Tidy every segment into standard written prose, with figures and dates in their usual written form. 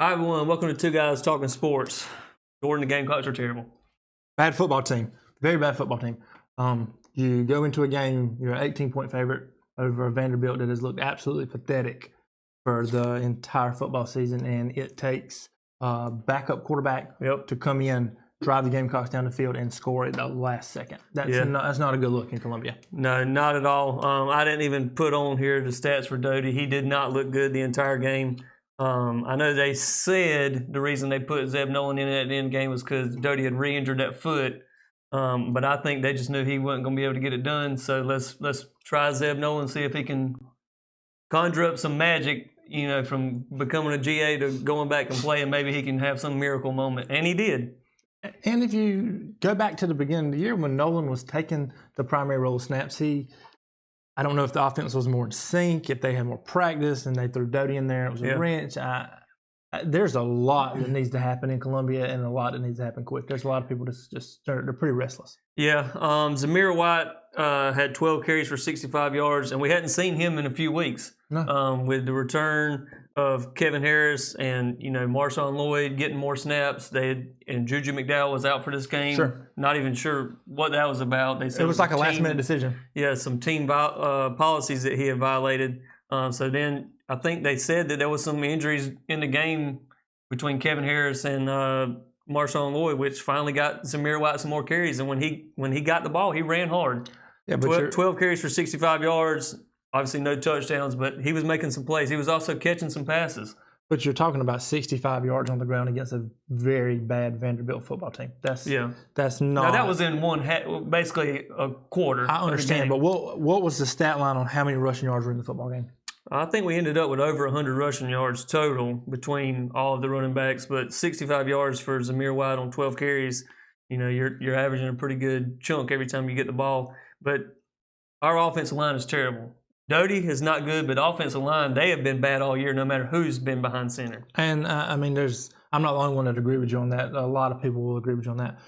Hi, everyone. Welcome to Two Guys Talking Sports. Jordan, the Gamecocks are terrible. Bad football team. Very bad football team. You go into a game, you're an 18-point favorite over a Vanderbilt that has looked absolutely pathetic for the entire football season, and it takes a backup quarterback to come in, drive the Gamecocks down the field, and score at the last second. That's not a good look in Columbia. No, not at all. I didn't even put on here the stats for Doty. He did not look good the entire game. I know they said the reason they put Zeb Nolan in at the end game was because Doty had re-injured that foot. But I think they just knew he wasn't going to be able to get it done. So let's try Zeb Nolan, see if he can conjure up some magic, from becoming a GA to going back and playing. Maybe he can have some miracle moment. And he did. And if you go back to the beginning of the year when Nolan was taking the primary role of snaps, I don't know if the offense was more in sync, if they had more practice, and they threw Doty in there. It was a wrench. There's a lot that needs to happen in Columbia, and a lot that needs to happen quick. There's a lot of people they're pretty restless. Yeah, Zamir White had 12 carries for 65 yards, and we hadn't seen him in a few weeks. No. With the return of Kevin Harris and Marshawn Lloyd getting more snaps, and Juju McDowell was out for this game. Sure. Not even sure what that was about. They said it was like a last-minute decision. Yeah, some team policies that he had violated. So then I think they said that there was some injuries in the game between Kevin Harris and Marshawn Lloyd, which finally got Zamir White some more carries. And when he got the ball, he ran hard. Yeah, but 12 carries for 65 yards. Obviously no touchdowns, but he was making some plays. He was also catching some passes. But you're talking about 65 yards on the ground against a very bad Vanderbilt football team. That's not. Now that was in basically a quarter. I understand, but what was the stat line on how many rushing yards were in the football game? I think we ended up with over 100 rushing yards total between all of the running backs, but 65 yards for Zamir White on 12 carries. You're averaging a pretty good chunk every time you get the ball. But our offensive line is terrible. Doty is not good, but offensive line, they have been bad all year, no matter who's been behind center. And, I'm not the only one that agree with you on that. A lot of people will agree with you on that.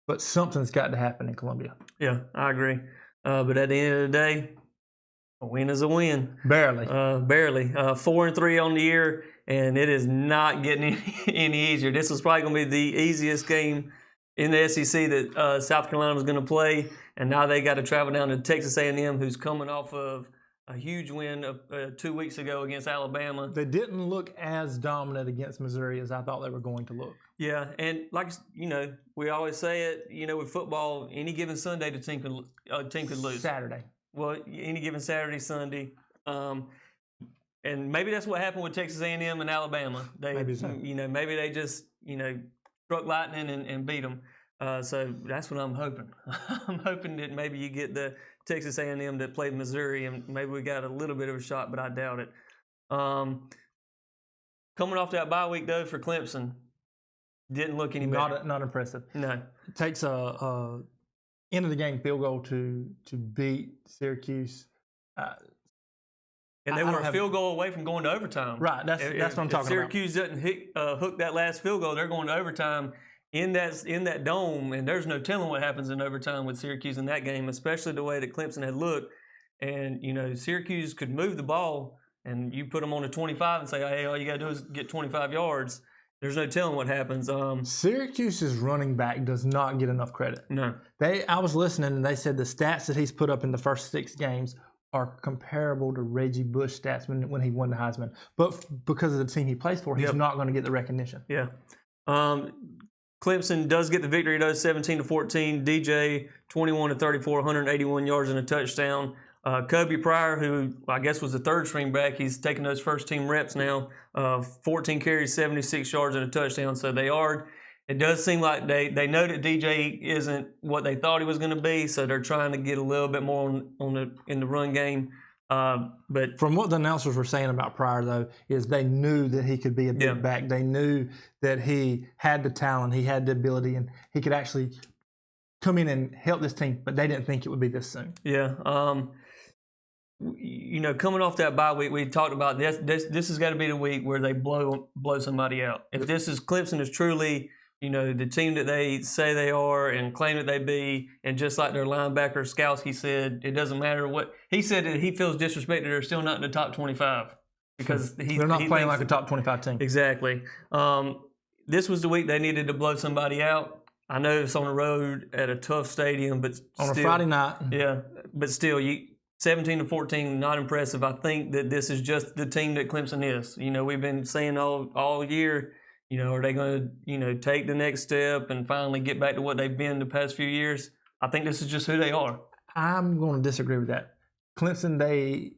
But something's got to happen in Columbia. Yeah, I agree. But at the end of the day, a win is a win. Barely. Barely. 4-3 on the year, and it is not getting any easier. This was probably going to be the easiest game in the SEC that South Carolina was going to play, and now they got to travel down to Texas A&M, who's coming off of a huge win 2 weeks ago against Alabama. They didn't look as dominant against Missouri as I thought they were going to look. Yeah, and we always say it, with football, any given Sunday the team could lose. Saturday. Well, any given Saturday, Sunday. And maybe that's what happened with Texas A&M and Alabama. Maybe so. Maybe they just, struck lightning and beat them. So that's what I'm hoping. I'm hoping that maybe you get the Texas A&M that played Missouri, and maybe we got a little bit of a shot, but I doubt it. Coming off that bye week, though, for Clemson, didn't look any better. Not impressive. No. It takes a end of the game field goal to beat Syracuse. And they were a field goal away from going to overtime. Right, that's what I'm talking about. If Syracuse doesn't hook that last field goal, they're going to overtime in that dome, and there's no telling what happens in overtime with Syracuse in that game, especially the way that Clemson had looked. And, Syracuse could move the ball, and you put them on the 25 and say, hey, all you got to do is get 25 yards. There's no telling what happens. Syracuse's running back does not get enough credit. No. I was listening, and they said the stats that he's put up in the first 6 games are comparable to Reggie Bush stats when he won the Heisman. But because of the team he plays for, he's not going to get the recognition. Yeah. Clemson does get the victory, though, 17-14. DJ, 21-34, 181 yards and a touchdown. Kobe Pryor, who I guess was the third string back, he's taking those first team reps now. 14 carries, 76 yards and a touchdown. So it does seem like they know that DJ isn't what they thought he was going to be, so they're trying to get a little bit more in the run game. But from what the announcers were saying about Pryor, though, is they knew that he could be a big back. They knew that he had the talent, he had the ability, and he could actually come in and help this team, but they didn't think it would be this soon. Yeah. Coming off that bye week, we talked about this. This has got to be the week where they blow somebody out. If Clemson is truly the team that they say they are and claim that they be, and just like their linebacker Skowski said, it doesn't matter what he said, that he feels disrespected. They're still not in the top 25. because They're not he playing thinks- like a top 25 team. Exactly. This was the week they needed to blow somebody out. I know it's on the road at a tough stadium, but On still, a Friday night. yeah, but still, 17-14, not impressive. I think that this is just the team that Clemson is. You know, we've been saying all year, you know, are they going to, you know, take the next step and finally get back to what they've been the past few years? I think this is just who they are. I'm going to disagree with that. Clemson,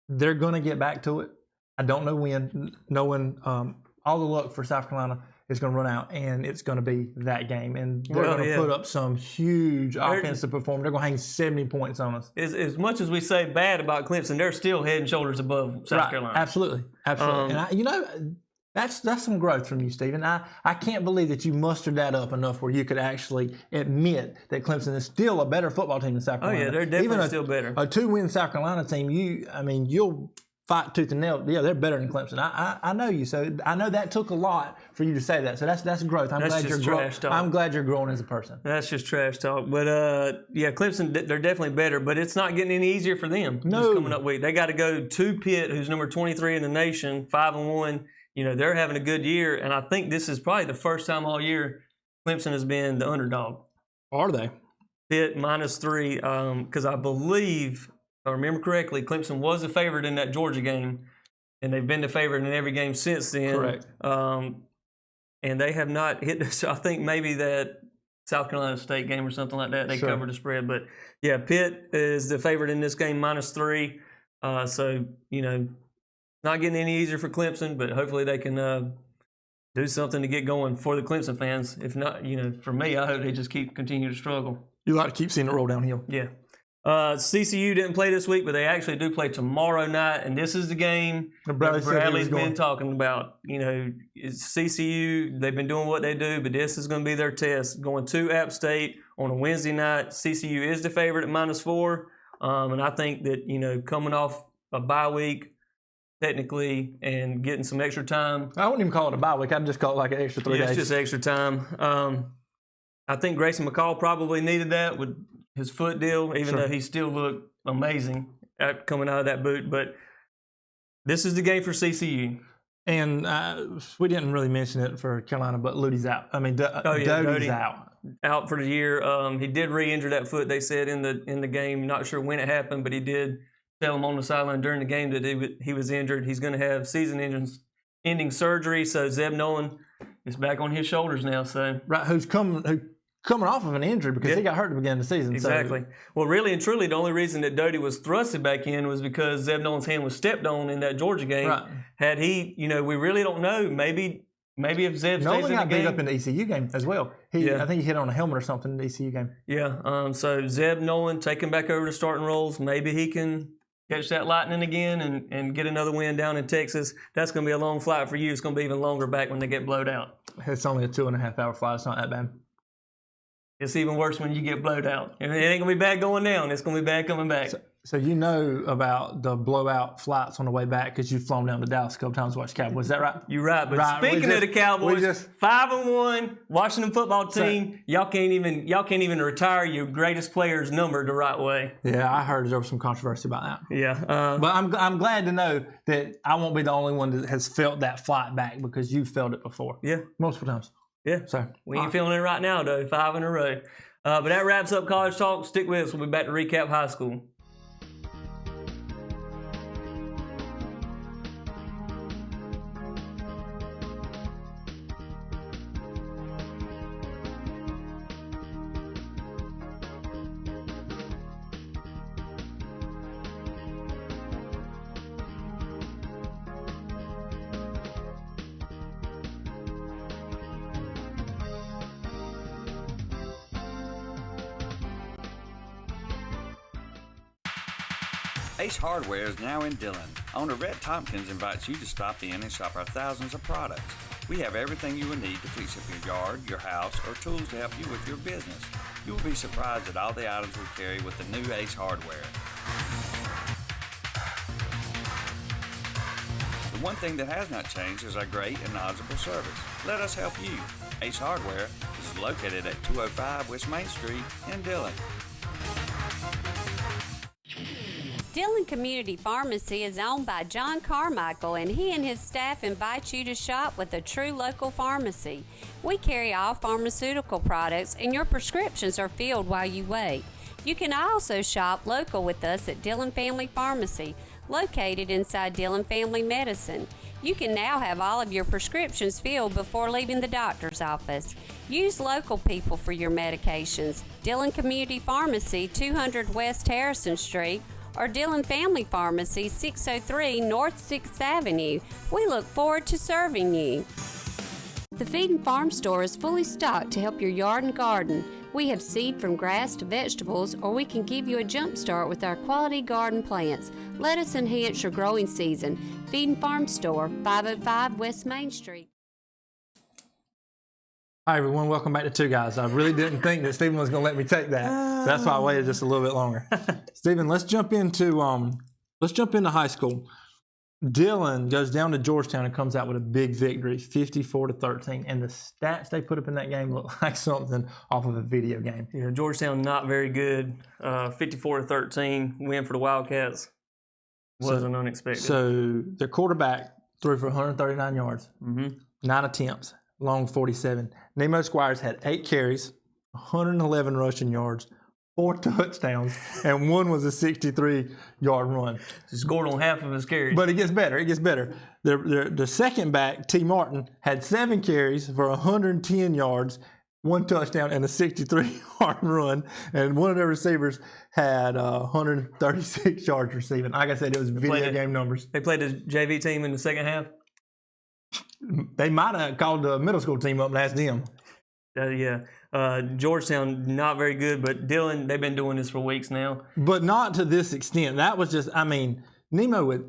they're going to get back to it. I don't know when. Knowing all the luck for South Carolina is going to run out, and it's going to be that game. And they're Well, going to yeah. put up some huge offensive performance. They're going to hang 70 points on us. As much as we say bad about Clemson, they're still head and shoulders above South Carolina. Absolutely. And that's some growth from you, Stephen. I can't believe that you mustered that up enough where you could actually admit that Clemson is still a better football team than South Oh, Carolina. yeah, they're definitely Even still better. A 2-win South Carolina team, you'll fight tooth and nail. Yeah, they're better than Clemson. I know you, so I know that took a lot for you to say that. So that's growth. I'm That's glad just you're trash talk. I'm glad you're growing as a person. That's just trash talk. But, yeah, Clemson, they're definitely better, but it's not getting any easier for them No. this coming up week. They got to go to Pitt, who's number 23 in the nation, 5-1. You know, they're having a good year, and I think this is probably the first time all year Clemson has been the underdog. Are they? Pitt -3, because I believe, if I remember correctly, Clemson was the favorite in that Georgia game, and they've been the favorite in every game since then. Correct. And they have not hit this. I think maybe that South Carolina State game or something like that, they Sure. covered the spread. But, yeah, Pitt is the favorite in this game, -3. So, you know, not getting any easier for Clemson, but hopefully they can do something to get going for the Clemson fans. If not, you know, for me, I hope they just continue to struggle. You like to keep seeing it roll downhill. Yeah. CCU didn't play this week, but they actually do play tomorrow night, and this is the game Bradley that said he was Bradley's going. been talking about. You know, it's CCU, they've been doing what they do, but this is going to be their test. Going to App State on a Wednesday night. CCU is the favorite at -4, and I think that, you know, coming off a bye week, technically, and getting some extra time, I wouldn't even call it a bye week. I'd just call it like an extra 3 yeah, days. it's just extra time. I think Grayson McCall probably needed that with his foot deal, even Sure. though he still looked amazing coming out of that boot. But this is the game for CCU. And we didn't really mention it for Carolina, but Ludy's out. I mean, Doty's Doty out. Out for the year. He did re-injure that foot, they said, in the game. Not sure when it happened, but he did tell him on the sideline during the game that he was injured. He's going to have season-ending surgery. So Zeb Nolan is back on his shoulders now. So Right, who's coming off of an injury because he got hurt at the beginning of the season. exactly. Well, really and truly, the only reason that Doty was thrusted back in was because Zeb Nolan's hand was stepped on in that Georgia game. Right. Had he, you know, we really don't know. Maybe if Zeb So stays Nolan in the got beat game. up in the ECU game as well. Yeah. I think he hit on a helmet or something in the ECU game. Yeah. So Zeb Nolan taking back over to starting roles. Maybe he can catch that lightning again and get another win down in Texas. That's going to be a long flight for you. It's going to be even longer back when they get blowed out. It's only a 2.5-hour flight. It's not that bad. It's even worse when you get blowed out. And it ain't going to be bad going down. It's going to be bad coming back. So you know about the blowout flights on the way back because you've flown down to Dallas a couple times to watch the Cowboys. Is that right? You're right. But Right, speaking of the Cowboys, 5-1, Washington football team, y'all can't even retire your greatest player's number the right way. Yeah, I heard there was some controversy about that. Yeah. But I'm glad to know that I won't be the only one that has felt that flight back because you've felt it before. Yeah. Multiple times. Yeah. So We ain't feeling it right now, though. 5 in a row. But that wraps up college talk. Stick with us. We'll be back to recap high school. Ace Hardware is now in Dillon. Owner Rhett Tompkins invites you to stop in and shop our thousands of products. We have everything you will need to fix up your yard, your house, or tools to help you with your business. You will be surprised at all the items we carry with the new Ace Hardware. The one thing that has not changed is our great and knowledgeable service. Let us help you. Ace Hardware is located at 205 West Main Street in Dillon. Dillon Community Pharmacy is owned by John Carmichael, and he and his staff invite you to shop with a true local pharmacy. We carry all pharmaceutical products, and your prescriptions are filled while you wait. You can also shop local with us at Dillon Family Pharmacy, located inside Dillon Family Medicine. You can now have all of your prescriptions filled before leaving the doctor's office. Use local people for your medications. Dillon Community Pharmacy, 200 West Harrison Street, or Dillon Family Pharmacy, 603 North 6th Avenue. We look forward to serving you. The Feed and Farm Store is fully stocked to help your yard and garden. We have seed from grass to vegetables, or we can give you a jump start with our quality garden plants. Let us enhance your growing season. Feed and Farm Store, 505 West Main Street. Hi everyone, welcome back to Two Guys. I really didn't think that Stephen was going to let me take that, so that's why I waited just a little bit longer. Stephen, let's jump into high school. Dillon goes down to Georgetown and comes out with a big victory, 54-13, and the stats they put up in that game look like something off of a video game. Yeah, Georgetown not very good. 54-13 win for the Wildcats. Wasn't unexpected. So their quarterback threw for 139 yards, 9 attempts, long 47. Nemo Squires had 8 carries, 111 rushing yards, 4 touchdowns, and one was a 63-yard run. Scored on half of his carries. But it gets better. The second back, T. Martin, had 7 carries for 110 yards, 1 touchdown, and a 63-yard run. And one of their receivers had 136 yards receiving. Like I said, it was video game numbers. They played the JV team in the second half. They might have called the middle school team up and asked them. Georgetown, not very good, but Dillon, they've been doing this for weeks now. But not to this extent. That was just, Nemo with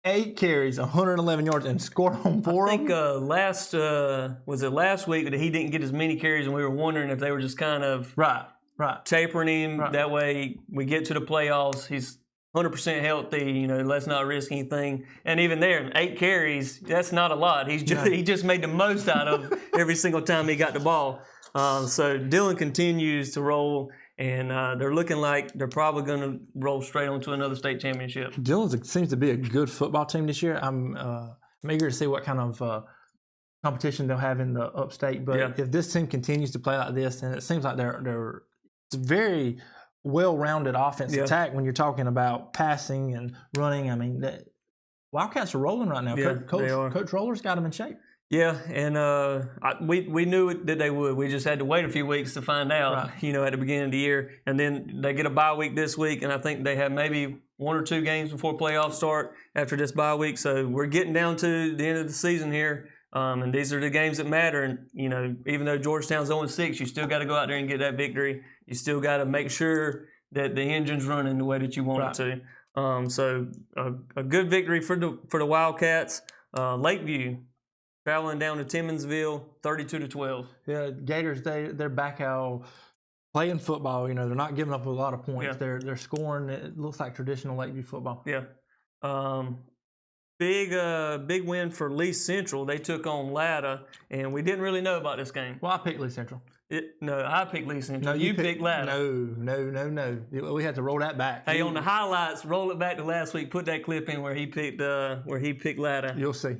8 carries, 111 yards, and scored on 4 I think of them. last week that he didn't get as many carries, and we were wondering if they were just kind of Right. tapering him. Right. That way we get to the playoffs. He's 100% healthy, let's not risk anything. And even there, 8 carries, that's not a lot. He just made the most out of every single time he got the ball. So Dillon continues to roll, and they're looking like they're probably going to roll straight onto another state championship. Dillon seems to be a good football team this year. I'm eager to see what kind of competition they'll have in the upstate. But if this team continues to play like this, and it seems like they're it's very well-rounded offense attack when you're talking about passing and running. The Wildcats are rolling right now. Yeah, they are. Coach Roller's got them in shape. Yeah, and we knew that they would. We just had to wait a few weeks to find out, at the beginning of the year. And then they get a bye week this week, and I think they have maybe 1 or 2 games before playoffs start after this bye week. So we're getting down to the end of the season here, and these are the games that matter. And, even though Georgetown's 0-6, you still got to go out there and get that victory. You still got to make sure that the engine's running the way that you want it to. So a good victory for the Wildcats. Lakeview traveling down to Timminsville, 32-12. Yeah, Gators, they're back out playing football. They're not giving up a lot of points. Yeah. They're scoring. It looks like traditional Lakeview football. Yeah. Big win for Lee Central. They took on Latta, and we didn't really know about this game. Well, I picked Lee Central. I picked Lee Central. No, you picked Latta. No. We had to roll that back. Hey, on the highlights, roll it back to last week. Put that clip in where he picked Latta. You'll see.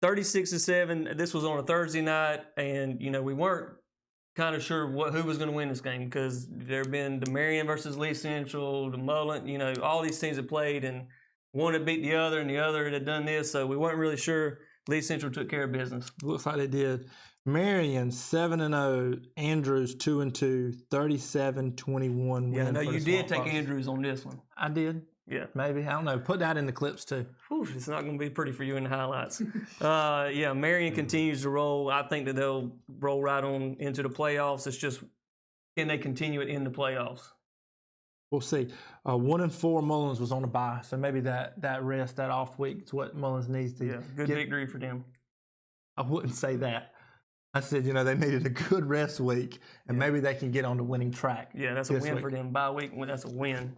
36-7. This was on a Thursday night, and we weren't kind of sure who was going to win this game because there have been the Marion versus Lee Central, the Mullen. All these teams have played, and one had beat the other, and the other had done this. So we weren't really sure. Lee Central took care of business. Looks like they did. Marion 7-0, Andrews 2-2, 37-21. Yeah, I know you did take Andrews on this one. I did. Yeah. Maybe. I don't know. Put that in the clips too. Whew, it's not going to be pretty for you in the highlights. Marion continues to roll. I think that they'll roll right on into the playoffs. It's just, can they continue it in the playoffs? We'll see. 1-4 Mullins was on a bye, so maybe that rest, that off week is what Mullins needs to good victory for them. I wouldn't say that. I said, they needed a good rest week, and maybe they can get on the winning track. Yeah, that's a win for them. Bye week, that's a win.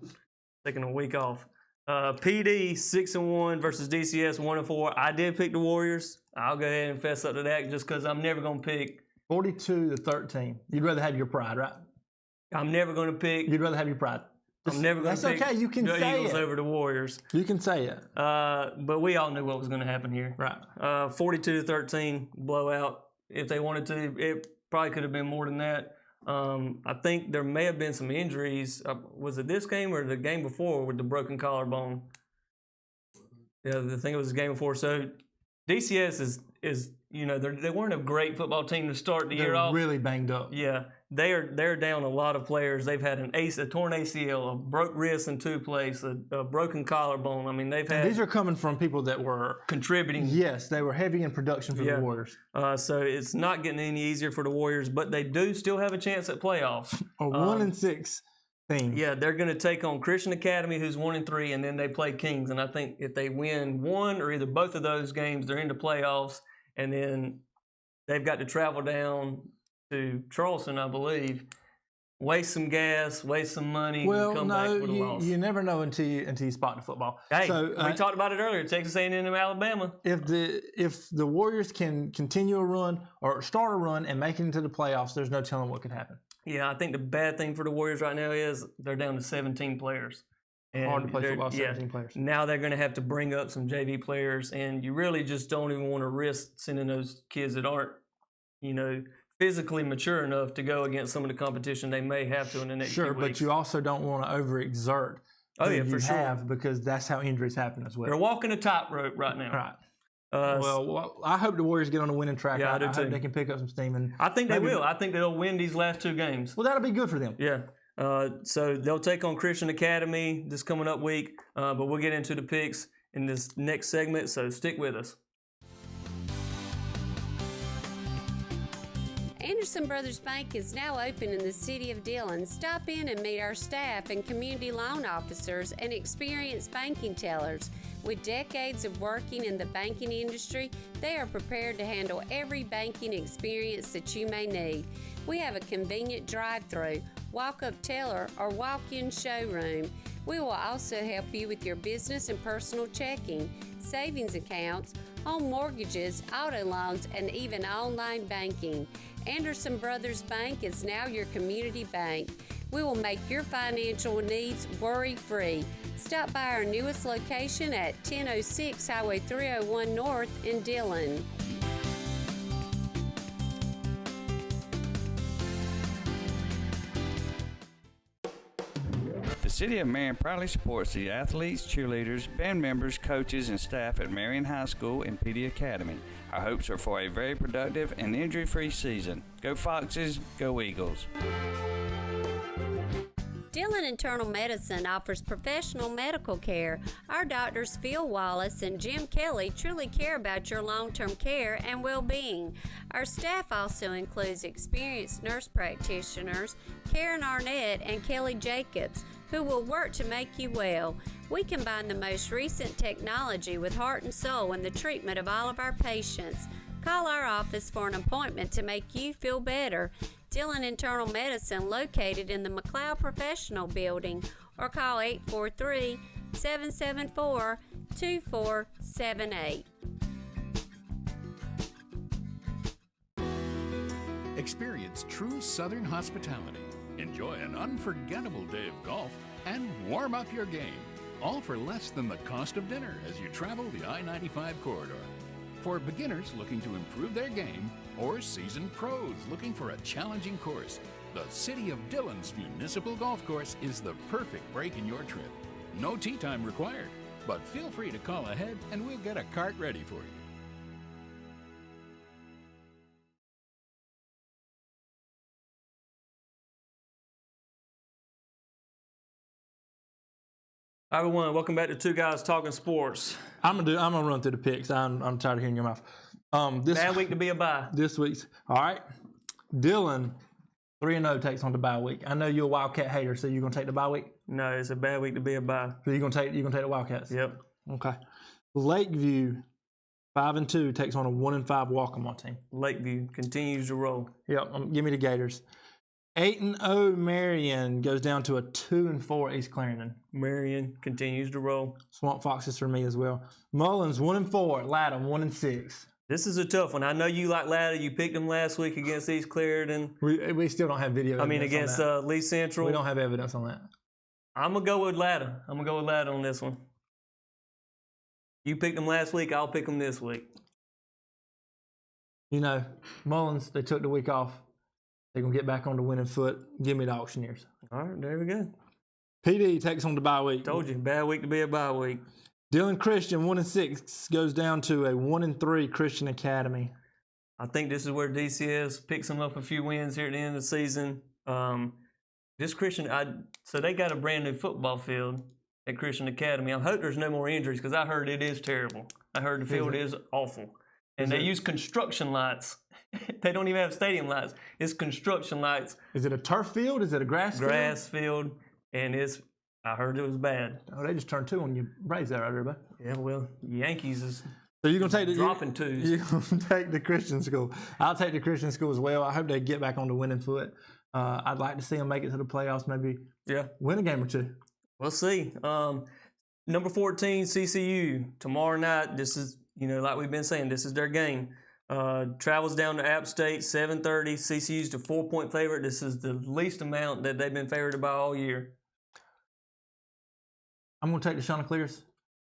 Taking a week off. PD 6-1 versus DCS 1-4. I did pick the Warriors. I'll go ahead and fess up to that just because I'm never going to pick 42-13. You'd rather have your pride, right? I'm never going to pick. You'd rather have your pride. I'm never going That's to pick okay. You can the say Eagles it. over the Warriors. You can say it. But we all knew what was going to happen here. Right. 42-13 blowout. If they wanted to, it probably could have been more than that. I think there may have been some injuries. Was it this game or the game before with the broken collarbone? Yeah, I think it was the game before. So DCS is they weren't a great football team to start the year They're off. really banged up. Yeah, they're down a lot of players. They've had a torn ACL, a broke wrist in 2 places, a broken collarbone. I mean, they've had These are coming from people that were, contributing. yes, they were heavy in production for Yeah. the Warriors. So it's not getting any easier for the Warriors, but they do still have a chance at playoffs. A 1-6 team. Yeah, they're going to take on Christian Academy, who's 1-3, and then they play Kings. And I think if they win one or either both of those games, they're into playoffs. And then they've got to travel down to Charleston, I believe, waste some gas, waste some money, Well, and come back no, with a loss. you never know until you spot the football. Hey, so we talked about it earlier. Texas A&M and Alabama. if the Warriors can continue a run or start a run and make it into the playoffs, there's no telling what could happen. Yeah, I think the bad thing for the Warriors right now is they're down to 17 players. And Hard to play they're- football, 17 players. Now they're going to have to bring up some JV players, and you really just don't even want to risk sending those kids that aren't, physically mature enough to go against some of the competition they may have to in the next Sure, few but weeks. you also don't want to overexert. Oh, who yeah, you for sure. have, because that's how injuries happen as well. They're walking a tightrope right now. Right. Uh, Well, I hope the Warriors get on a winning track. Yeah, I do hope too. they can pick up some steam. And I think they maybe- will. I think they'll win these last 2 games. Well, that'll be good for them. Yeah. So they'll take on Christian Academy this coming up week, but we'll get into the picks in this next segment, so stick with us. Anderson Brothers Bank is now open in the city of Dillon. Stop in and meet our staff and community loan officers and experienced banking tellers. With decades of working in the banking industry, they are prepared to handle every banking experience that you may need. We have a convenient drive-through, walk-up teller, or walk-in showroom. We will also help you with your business and personal checking, savings accounts, home mortgages, auto loans, and even online banking. Anderson Brothers Bank is now your community bank. We will make your financial needs worry-free. Stop by our newest location at 1006 Highway 301 North in Dillon. The City of Marion proudly supports the athletes, cheerleaders, band members, coaches, and staff at Marion High School and PD Academy. Our hopes are for a very productive and injury-free season. Go Foxes, go Eagles. Dillon Internal Medicine offers professional medical care. Our doctors Phil Wallace and Jim Kelly truly care about your long-term care and well-being. Our staff also includes experienced nurse practitioners, Karen Arnett and Kelly Jacobs, who will work to make you well. We combine the most recent technology with heart and soul in the treatment of all of our patients. Call our office for an appointment to make you feel better. Dillon Internal Medicine located in the McLeod Professional Building, or call 843-774-2478. Experience true Southern hospitality. Enjoy an unforgettable day of golf and warm up your game, all for less than the cost of dinner as you travel the I-95 corridor. For beginners looking to improve their game or seasoned pros looking for a challenging course, the City of Dillon's Municipal Golf Course is the perfect break in your trip. No tee time required, but feel free to call ahead and we'll get a cart ready for you. Hi, everyone. Welcome back to Two Guys Talking Sports. I'm gonna run through the picks. I'm tired of hearing your mouth. Bad week to be a bye. This week's all right. Dylan 3-0 takes on the bye week. I know you're a Wildcat hater, so you're gonna take the bye week. No, it's a bad week to be a bye. So you're gonna take the Wildcats. Yep. Okay. Lakeview 5-2 takes on a 1-5 Walkmore team. Lakeview continues to roll. Yep. Give me the Gators. 8-0 Marion goes down to a 2-4 East Clarendon. Marion continues to roll. Swamp Foxes for me as well. Mullins 1-4. Latham 1-6. This is a tough one. I know you like Ladder. You picked them last week against East Clarendon. We still don't have video. I mean, evidence against on that. Lee Central. We don't have evidence on that. I'm gonna go with Latta. On this one. You picked them last week. I'll pick them this week. You know, Mullins, they took the week off. They're going to get back on the winning foot. Give me the Auctioneers. All right, there we go. PD takes on the bye week. Told you, bad week to be a bye week. Dillon Christian, 1-6, goes down to a 1-3 Christian Academy. I think this is where DCS picks them up a few wins here at the end of the season. This Christian, so they got a brand new football field at Christian Academy. I hope there's no more injuries because I heard it is terrible. I heard the field is awful. And they use construction lights. They don't even have stadium lights. It's construction lights. Is it a turf field? Is it a grass field? Grass field. And I heard it was bad. Oh, they just turned 2 on you. Braves that right there, bud. Yeah, well, Yankees is So you're going to take the dropping 2s. You're going to take the Christian school. I'll take the Christian school as well. I hope they get back on the winning foot. I'd like to see them make it to the playoffs, maybe win a game or 2. We'll see. Number 14, CCU. Tomorrow night, this is, like we've been saying, this is their game. Travels down to App State, 7:30. CCU's the 4-point favorite. This is the least amount that they've been favored by all year. I'm going to take the Chanticleers,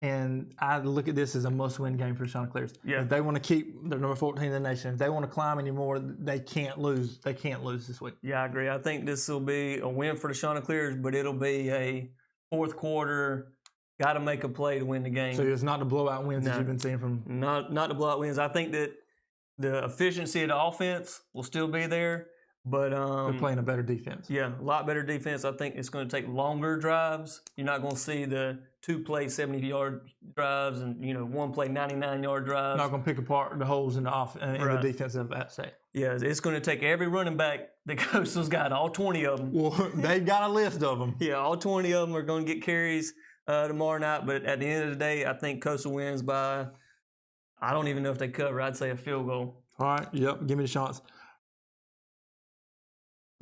and I look at this as a must-win game for the Chanticleers. Yeah. If they want to keep their number 14 in the nation, if they want to climb anymore, they can't lose. They can't lose this week. Yeah, I agree. I think this will be a win for the Chanticleers, but it'll be a fourth quarter, got to make a play to win the game. So it's not the blowout wins that you've been seeing from. Not the blowout wins. I think that the efficiency of the offense will still be there, but They're playing a better defense. Yeah, a lot better defense. I think it's going to take longer drives. You're not going to see the 2-play 70-yard drives and 1-play 99-yard drives. Not going to pick apart the holes in the defense of App State. Yeah, it's going to take every running back that Coastal's got, all 20 of them. Well, they've got a list of them. Yeah, all 20 of them are going to get carries tomorrow night. But at the end of the day, I think Coastal wins by, I don't even know if they cover. I'd say a field goal. All right, yep, give me the chance.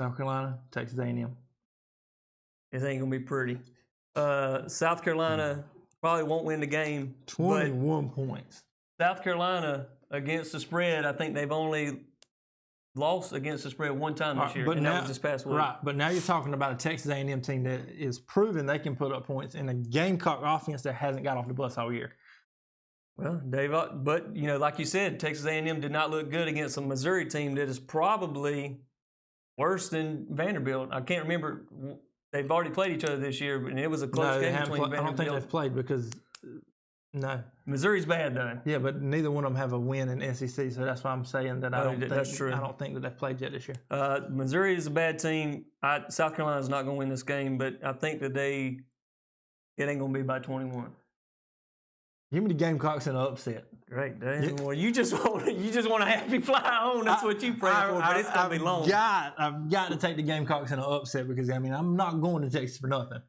South Carolina, Texas A&M. It ain't going to be pretty. South Carolina probably won't win the game. 21 points. South Carolina against the spread, I think they've only lost against the spread one time this year, and that was this past week. Right, but now you're talking about a Texas A&M team that is proven they can put up points in a Gamecock offense that hasn't got off the bus all year. Well, Dave, but like you said, Texas A&M did not look good against a Missouri team that is probably worse than Vanderbilt. I can't remember. They've already played each other this year, and it was a close game between Vanderbilt. I don't think they've played because no. Missouri's bad though. Yeah, but neither one of them have a win in SEC, so that's why I'm saying that I don't think that they've played yet this year. Missouri is a bad team. South Carolina's not going to win this game, but I think that it ain't going to be by 21. Give me the Gamecocks in an upset. Great, Dave. Well, you just want a happy fly home. That's what you pray for, but it's going to be long. I've got to take the Gamecocks in an upset because I'm not going to Texas for nothing.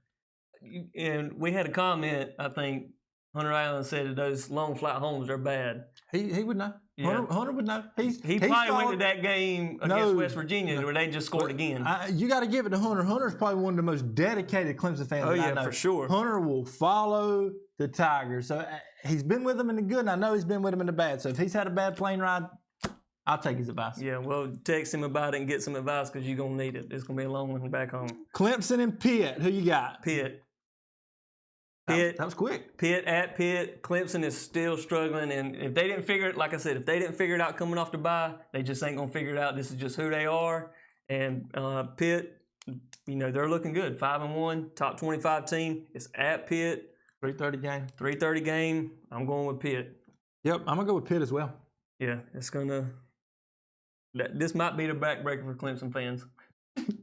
And we had a comment. I think Hunter Allen said that those long flight homes are bad. He would know. Yeah. Hunter would know. He probably went to that game against West Virginia where they just scored again. You got to give it to Hunter. Hunter's probably one of the most dedicated Clemson fans that I know. For sure. Hunter will follow the Tigers. So he's been with them in the good, and I know he's been with them in the bad. So if he's had a bad plane ride, I'll take his advice. Yeah, well, text him about it and get some advice because you're going to need it. It's going to be a long one back home. Clemson and Pitt. Who you got? Pitt. That was quick. Pitt at Pitt. Clemson is still struggling, and if they didn't figure it, like I said, if they didn't figure it out coming off the bye, they just ain't gonna figure it out. This is just who they are. And Pitt, they're looking good. 5-1, top 25 team. It's at Pitt. 3:30 game. 3:30 game. I'm going with Pitt. Yep, I'm gonna go with Pitt as well. Yeah, it's gonna. This might be the backbreaker for Clemson fans.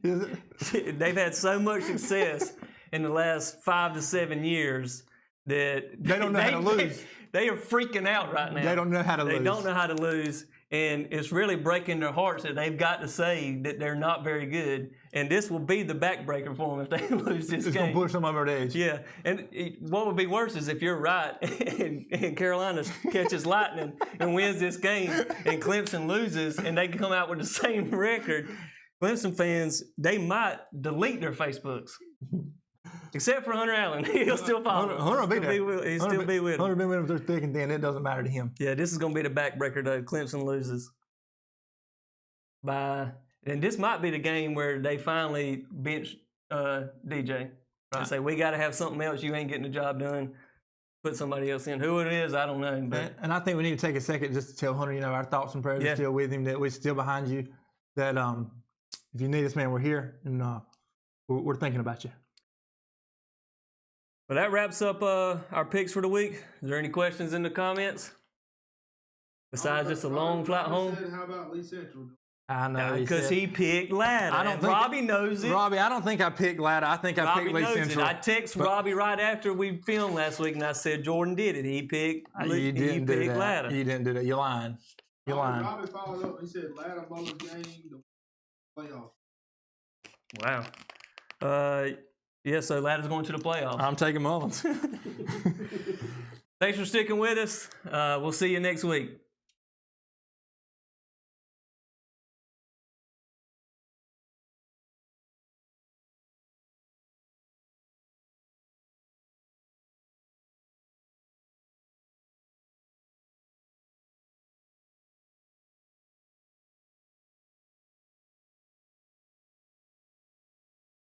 Is it? They've had so much success in the last 5 to 7 years that they don't know how to lose. They are freaking out right now. They don't know how to lose. They don't know how to lose, and it's really breaking their hearts that they've got to say that they're not very good. And this will be the backbreaker for them if they lose this game. It's going to push them over the edge. Yeah, and what would be worse is if you're right and Carolina catches lightning and wins this game and Clemson loses and they come out with the same record. Clemson fans, they might delete their Facebooks. Except for Hunter Allen. He'll still follow. Hunter will be there. He'll still be with him. Hunter been with him through thick and thin. It doesn't matter to him. Yeah, this is going to be the backbreaker, though. Clemson loses. And this might be the game where they finally bench DJ. and Right. say, we got to have something else. You ain't getting the job done. Put somebody else in. Who it is, I don't know. But And I think we need to take a second just to tell Hunter, our thoughts and prayers Yeah. are still with him, that we're still behind you, that if you need us, man, we're here, and we're thinking about you. Well, that wraps up our picks for the week. Is there any questions in the comments? Besides just a long flight home? How about Lee Central? I know. Because said- he picked Ladder. I don't and think- Robbie knows it. Robbie, I don't think I picked Ladder. I think I Robbie picked Lee knows Central. it. I text Robbie right after we filmed last week, and I said Jordan did it. He picked. You didn't do that. Ladder. You didn't do that. You're lying. You're lying. Robbie followed up. He said Ladder Bowlers game, the playoff. Wow. Yeah. So Ladder's going to the playoffs. I'm taking Mullins. Thanks for sticking with us. We'll see you next week.